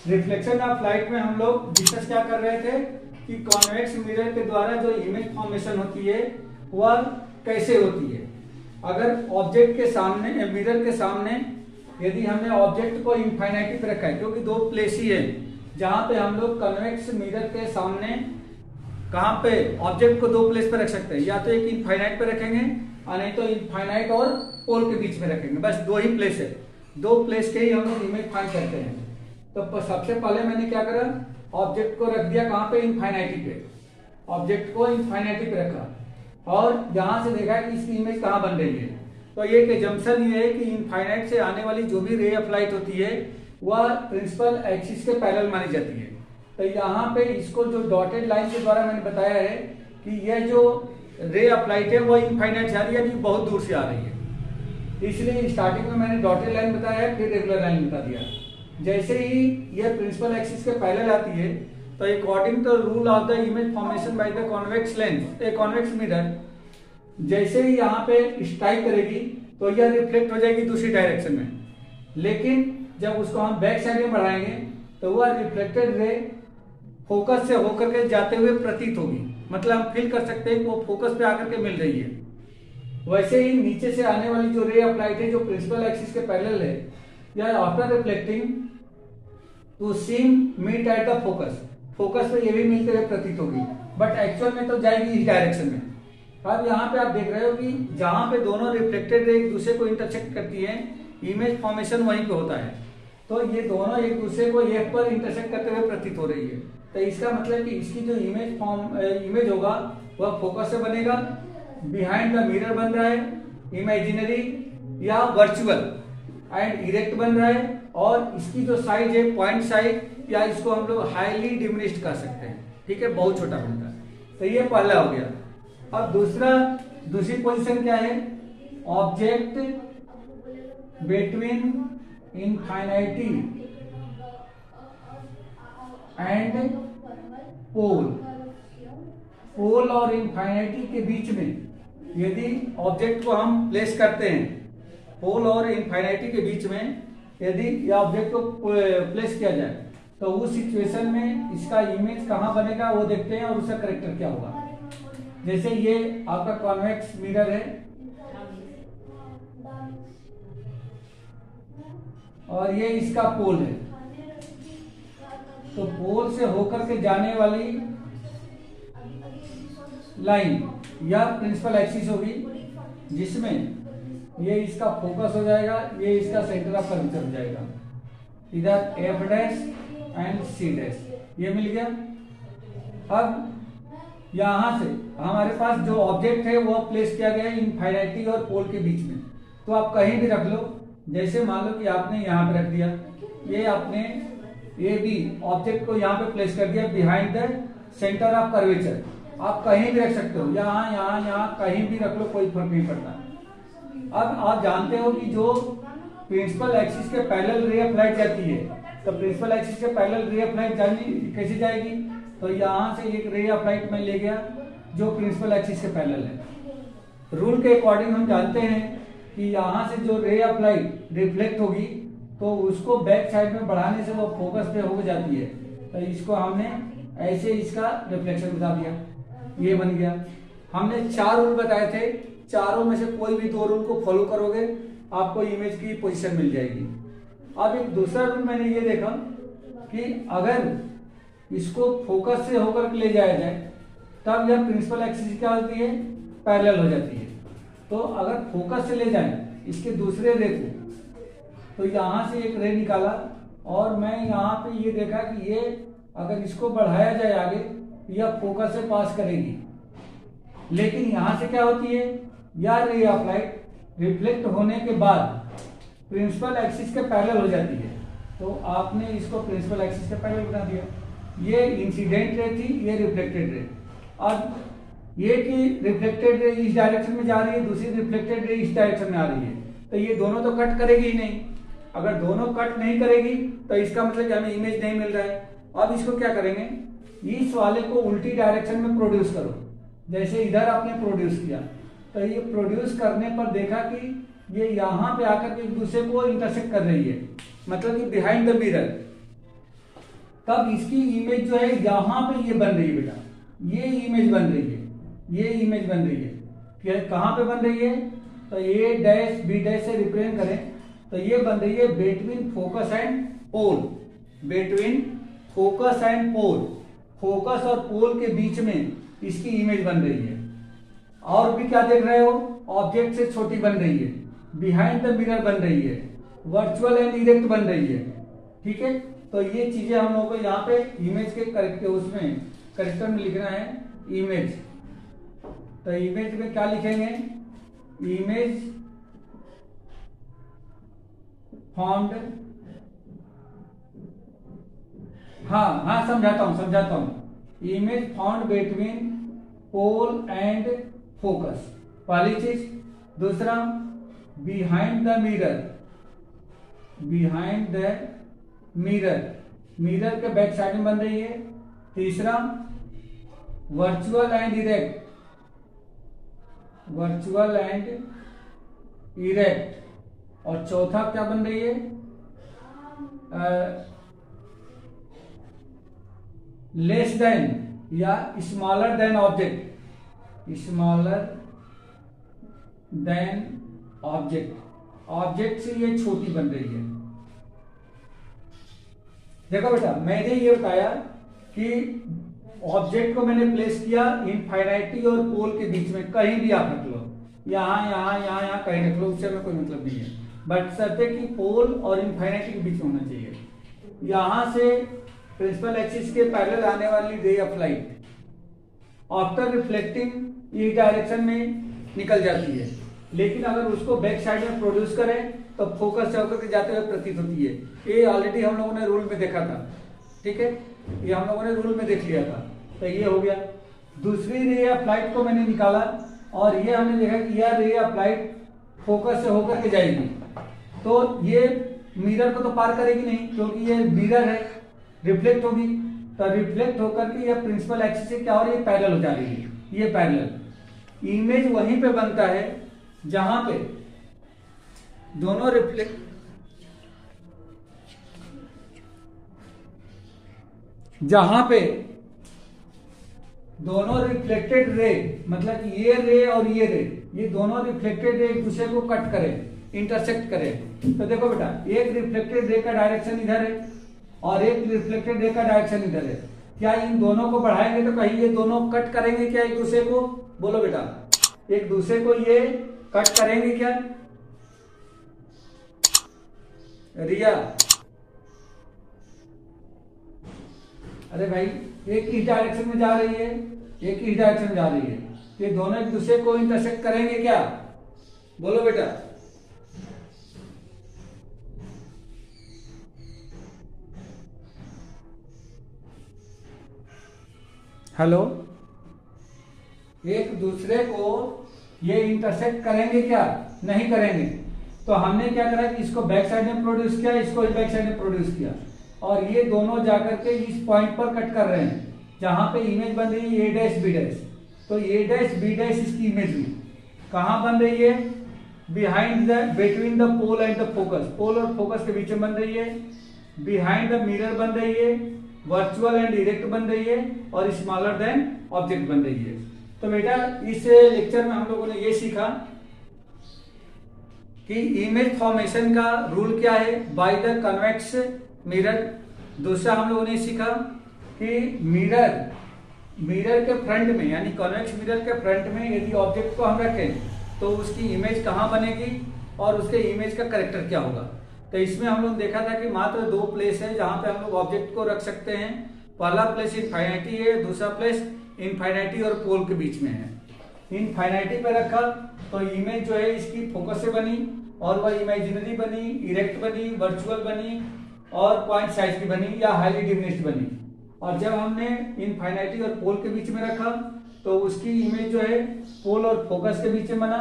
Reflection of light में हम लोग डिस्कस क्या कर रहे थे कि कॉन्वेक्स मिरर के द्वारा जो इमेज फॉर्मेशन होती है वह कैसे होती है। अगर ऑब्जेक्ट के सामने, मिरर के सामने यदि हमने ऑब्जेक्ट को इनफाइनाइटी पे रखा है, क्योंकि दो प्लेस ही है जहां पे हम लोग कॉन्वेक्स मिरर के सामने कहां पे ऑब्जेक्ट को दो प्लेस पे रख सकते हैं, या तो एक इनफाइनाइट पे रखेंगे और नहीं तो इनफाइनाइट और पोल के बीच में रखेंगे। बस दो ही प्लेस है, दो प्लेस के ही हम लोग इमेज फाइंड करते हैं। तो सबसे पहले मैंने क्या करा, ऑब्जेक्ट को रख दिया कहां पे, इनफाइनाइटी पे। ऑब्जेक्ट को इनफाइनाइटी पे रखा और यहां से देखा कि इसकी इमेज कहां बन रही है। तो एक एजम्पशन ये है कि इनफाइनाइट से आने वाली जो भी रे ऑफ लाइट होती है वह प्रिंसिपल एक्सिस के पैरेलल मानी जाती है। तो यहाँ पे इसको जो डॉटेड लाइन के द्वारा मैंने बताया है कि यह जो रे ऑफ लाइट है वह इनफाइनाइट से आ रही है, अभी बहुत दूर से आ रही है। इसलिए स्टार्टिंग में मैंने डॉटेड लाइन बताया है, फिर रेगुलर लाइन बता दिया। जैसे ही यह प्रिंसिपल एक्सिस के पैरेलल आती है तो according to rule of the image formation by the convex lens, a convex mirror, जैसे ही यहाँ पे स्ट्राइक करेगी तो यह रिफ्लेक्ट हो जाएगी दूसरी डायरेक्शन में। लेकिन जब उसको हम बैक साइड में बढ़ाएंगे तो वह रिफ्लेक्टेड रे फोकस से होकर के जाते हुए प्रतीत होगी, मतलब हम फील कर सकते हैं कि वो फोकस पे आकर के मिल रही है। वैसे ही नीचे से आने वाली जो रे ऑफ लाइट है जो प्रिंसिपल एक्सिस के पैरेलल है, यह after reflecting to seem meet at the focus, focus पे ये भी मिलते हुए प्रतीत होगी, बट एक्चुअल में तो जाएगी इस डायरेक्शन में। अब यहाँ पे आप देख रहे हो कि जहां पे दोनों रिफ्लेक्टेड रे एक दूसरे को इंटरसेक्ट करती है, इमेज फॉर्मेशन वहीं पे होता है। तो ये दोनों एक दूसरे को एफ पर इंटरसेक्ट करते हुए प्रतीत हो रही है। तो इसका मतलब कि इसकी जो इमेज होगा वह फोकस से बनेगा, बिहाइंड द मिरर बन रहा है, इमेजिनरी या वर्चुअल एंड इरेक्ट बन रहा है, और इसकी जो साइज है पॉइंट साइज, या इसको हम लोग हाईली डिमिनिश्ड कर सकते हैं, ठीक है, बहुत छोटा बनता है। तो ये पहला हो गया। अब दूसरी पोजीशन क्या है, ऑब्जेक्ट बिटवीन इनफाइनाइटी एंड पोल, पोल और इनफाइनाइटी के बीच में यदि ऑब्जेक्ट को हम प्लेस करते हैं, पोल और इनफाइनाइटी के बीच में यदि यह ऑब्जेक्ट को प्लेस किया जाए तो उस सिचुएशन में इसका इमेज कहां बनेगा वो देखते हैं और उसका करेक्टर क्या होगा। जैसे ये आपका कॉन्वेक्स मिरर है और ये इसका पोल है, तो पोल से होकर के जाने वाली लाइन या प्रिंसिपल एक्सिस होगी, जिसमें ये इसका फोकस हो जाएगा, ये इसका सेंटर ऑफ कर्वेचर हो जाएगा, इधर F dash and C dash, ये मिल गया। अब यहां से हमारे पास जो ऑब्जेक्ट है वो प्लेस किया गया है इनफाइनाइटी और पोल के बीच में। तो आप कहीं भी रख लो, जैसे मान लो कि आपने यहाँ पे रख दिया, ये आपने ये भी ऑब्जेक्ट को यहाँ पे प्लेस कर दिया behind the centre of curvature. आप कहीं भी रख सकते हो, यहाँ यहाँ यहाँ कहीं भी रख लो, कोई फर्क नहीं पड़ता। अब आप जानते हो कि जो प्रिंसिपल एक्सिस के पैरेलल रे ऑफ लाइट जाती है, तो प्रिंसिपल एक्सिस के पैरेलल रे ऑफ लाइट कैसे जाएगी, तो यहां से एक रे ऑफ लाइट में ले गया जो प्रिंसिपल एक्सिस के पैरेलल है। रूल के अकॉर्डिंग हम जानते हैं कि यहां से जो रे ऑफ लाइट रिफ्लेक्ट होगी तो उसको बैक साइड में बढ़ाने से वो फोकस पे हो जाती है। तो इसको हमने ऐसे इसका रिफ्लेक्शन बता दिया, ये बन गया। हमने 4 रूल बताए थे, चारों में से कोई भी 2 रूल को फॉलो करोगे आपको इमेज की पोजीशन मिल जाएगी। अब एक दूसरा रूल मैंने ये देखा कि अगर इसको फोकस से होकर के ले जाया जाए तब यह प्रिंसिपल एक्सिस क्या होती है, पैरेलल हो जाती है। तो अगर फोकस से ले जाए इसके दूसरे रे को, तो यहां से एक रे निकाला और मैं यहाँ पे ये देखा कि ये अगर इसको बढ़ाया जाए आगे यह फोकस से पास करेगी, लेकिन यहां से क्या होती है, यह रे ऑफ लाइट रिफ्लेक्ट होने के बाद प्रिंसिपल एक्सिस के पैरेलल हो जाती है। तो आपने इसको प्रिंसिपल एक्सिस के पैरेलल बना दिया। ये इंसिडेंट रे थी, ये रिफ्लेक्टेड रे। अब ये कि रिफ्लेक्टेड रे इस डायरेक्शन में जा रही है, दूसरी रिफ्लेक्टेड रे इस डायरेक्शन में आ रही है, तो ये दोनों तो कट करेगी ही नहीं। अगर दोनों कट नहीं करेगी तो इसका मतलब कि हमें इमेज नहीं मिल रहा है। अब इसको क्या करेंगे, इस वाले को उल्टी डायरेक्शन में प्रोड्यूस करो, जैसे इधर आपने प्रोड्यूस किया, तो ये प्रोड्यूस करने पर देखा कि ये यहाँ पे आकर के एक दूसरे को इंटरसेक्ट कर रही है, मतलब कि बिहाइंड द मिरर। तब इसकी इमेज जो है यहाँ पे ये बन रही है बेटा, ये इमेज बन रही है, ये इमेज बन रही है। कहाँ पे बन रही है? तो ए डैश बी डैश से रिप्रेजेंट करें तो ये बन रही है between focus and pole, between focus and pole, focus और पोल के बीच में इसकी इमेज बन रही है। और भी क्या देख रहे हो? ऑब्जेक्ट से छोटी बन रही है, बिहाइंड द मिरर बन रही है, वर्चुअल एंड इरेक्ट बन रही है। ठीक है, तो ये चीजें हम लोगों को यहाँ पे इमेज के करेक्टर में लिखना है इमेज। तो इमेज में क्या लिखेंगे? इमेज फॉर्म्ड, हाँ समझाता हूं। Image found between pole and focus, पहली चीज। दूसरा, behind the mirror, behind the mirror, mirror के बैक साइड में बन रही है। तीसरा, virtual and erect, virtual and erect. और चौथा क्या बन रही है? लेस देन या smaller than object, smaller than object, object से ये छोटी बन रही है। देखो बेटा, मैंने ये बताया कि ऑब्जेक्ट को मैंने प्लेस किया इनफाइनाइटी और पोल के बीच में, कहीं भी आप रख लो, यहाँ कहीं रख लो, उससे में कोई मतलब नहीं है। बट शर्ते कि पोल और इनफाइनाइटी के बीच में होना चाहिए। यहां से प्रिंसिपल एक्सिस के पैरेलल आने वाली ray of light after reflecting इस डायरेक्शन में निकल जाती है, लेकिन अगर उसको बैक साइड में प्रोड्यूस करें तो फोकस से होकर के जाते हुए प्रतीत होती है। ये ऑलरेडी हम लोगों ने रूल में देखा था। ठीक है, ये हम लोगों ने रूल में देख लिया था। तो ये हो गया। दूसरी रे ऑफ लाइट को मैंने निकाला और ये हमने देखा कि यह रे ऑफ लाइट फोकस से होकर के जाएगी, तो ये मिरर को तो पार करेगी नहीं, क्योंकि ये मिरर है, रिफ्लेक्ट होगी। तो रिफ्लेक्ट होकर के ये प्रिंसिपल एक्सिस से क्या हो रही है? पैरेलल हो जा रही है। ये पैरेलल इमेज वहीं पे बनता है जहां पे दोनों रिफ्लेक्टेड रे, मतलब ये रे और ये रे, ये दोनों रिफ्लेक्टेड रे एक दूसरे को कट करें, इंटरसेक्ट करें। तो देखो बेटा, एक रिफ्लेक्टेड रे का डायरेक्शन इधर है और एक रिफ्लेक्टेड रे का डायरेक्शन इधर है। क्या इन दोनों को बढ़ाएंगे तो कहीं ये दोनों कट करेंगे क्या एक दूसरे को? बोलो बेटा, एक दूसरे को ये कट करेंगे क्या? रिया, अरे भाई, एक इस डायरेक्शन में जा रही है, एक इस डायरेक्शन में जा रही है, ये दोनों एक दूसरे को इंटरसेक्ट करेंगे क्या? बोलो बेटा। हेलो, एक दूसरे को ये इंटरसेक्ट करेंगे क्या? नहीं करेंगे। तो हमने क्या करा कि इसको बैक साइड में प्रोड्यूस किया, इसको बैक साइड में प्रोड्यूस किया, और ये दोनों जाकर के इस पॉइंट पर कट कर रहे हैं जहां पे इमेज बन रही है ए डैश बी डैश। तो ए डैश बी डैश इसकी इमेज हुई। कहां बन रही है? Behind the, between the pole and the focus, pole और फोकस के बीच में बन रही है। बिहाइंड द मिरर बन रही है, वर्चुअल एंड डायरेक्ट बन रही है, और स्मॉलर देन ऑब्जेक्ट बन रही है। तो बेटा, इस लेक्चर में हम लोगों ने ये सीखा कि इमेज फॉर्मेशन का रूल क्या है बाय द कन्वेक्स मिरर। दूसरा हम लोगों ने सीखा कि मिरर के फ्रंट में, यानी कन्वेक्स मिरर के फ्रंट में यदि ऑब्जेक्ट को हम रखें तो उसकी इमेज कहां बनेगी और उसके इमेज का कैरेक्टर क्या होगा। तो इसमें हम लोग देखा था कि मात्र दो प्लेस है जहां पे हम लोग ऑब्जेक्ट को रख सकते हैं। पहला प्लेस इनफाइनाइटी है, दूसरा प्लेस इनफाइनाइटी और पोल के बीच में है। इनफाइनाइटी पे रखा तो इमेज जो है इसकी फोकस से बनी, और वह इमेजिनरी बनी, इरेक्ट बनी, वर्चुअल बनी, और पॉइंट साइज की बनी या हाईली डिमिनिश्ड बनी। और जब हमने इनफाइनाइटी और पोल के बीच में रखा तो उसकी इमेज जो है पोल और फोकस के बीच में बना,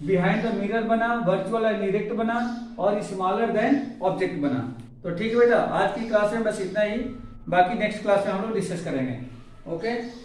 बिहाइंड द मिरर बना, वर्चुअल एंड इरेक्ट बना, और स्मॉलर देन ऑब्जेक्ट बना। तो ठीक है बेटा, आज की क्लास में बस इतना ही, बाकी नेक्स्ट क्लास में हम लोग डिस्कस करेंगे। ओके।